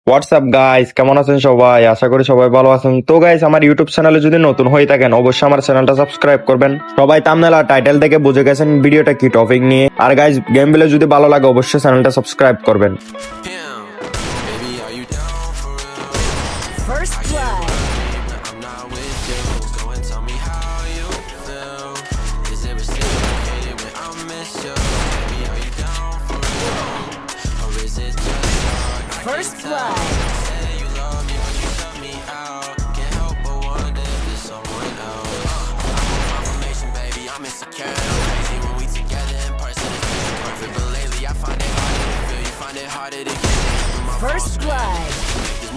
WhatsApp guys, কেমন আছেন সবাই? আশা করি সবাই ভালো আছেন। তো গাইস, আমার ইউটিউব চ্যানেলে যদি নতুন হয়ে থাকেন অবশ্যই আমার চ্যানেলটা সাবস্ক্রাইব করবেন। সবাই থাম্বনেল আর টাইটেল থেকে বুঝে গেছেন ভিডিওটা কি টপিক নিয়ে। আর গাইস, গেম প্লে যদি ভালো লাগে অবশ্যই চ্যানেলটা সাবস্ক্রাইব করবেন। First blood. First blood. First blood.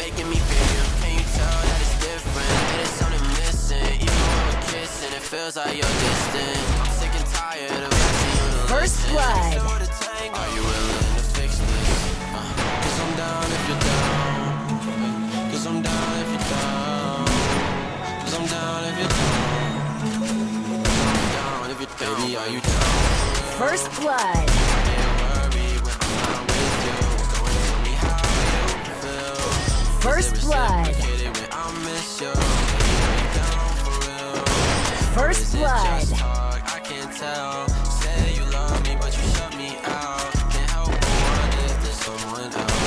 Making me feel, can you tell that it's different? There's something missing, even when we're kissing, it feels like you're distant. I'm sick and tired of asking you to First listen. blood. Show the tango. Are you willing to fix this? Cause I'm down if you're down. Cause I'm down if you're down. Cause I'm down if you're down. Down if you're down. Baby, are you down? First blood. First blood. First blood. I can't tell. Say you love me, but you shut me out. Can't help but wonder if there's someone else.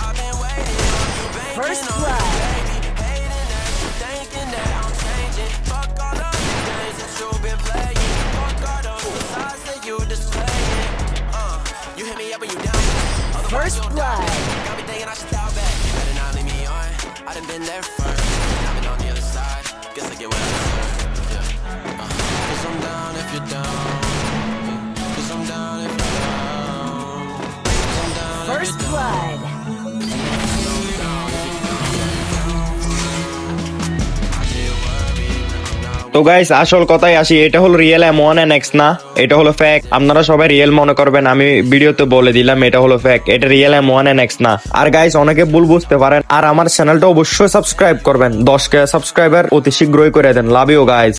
I've been waiting on you, banking First on blood. you, baby. Hating that you thinking that I'm changing. Fuck all of the games that you've been playing. Fuck all those facades that you displaying. You hit me up when you down. Otherwise First you'll blood. doubt me. Got me thinking I should dial back. You better not leave me on. I done been there first. I've been on the other side. Guess I get what I deserve. Yeah. Cause I'm down if you're down. Cause I'm down if you're down. Cause I'm down if First you're down. blood. তো guys, আসল কথাই আসি, এটা হলো real M1NX না, এটা হলো fake. আপনারা সবাই রিয়েল মনে করবেন, আমি ভিডিওতে বলে দিলাম এটা হলো ফেক, এটা রিয়েল M1NX না। আর গাইস, অনেকে ভুল বুঝতে পারেন। আর আমার চ্যানেলটা অবশ্যই সাবস্ক্রাইব করবেন, 10K সাবস্ক্রাইবার অতি শীঘ্রই করে দেন। Love you guys.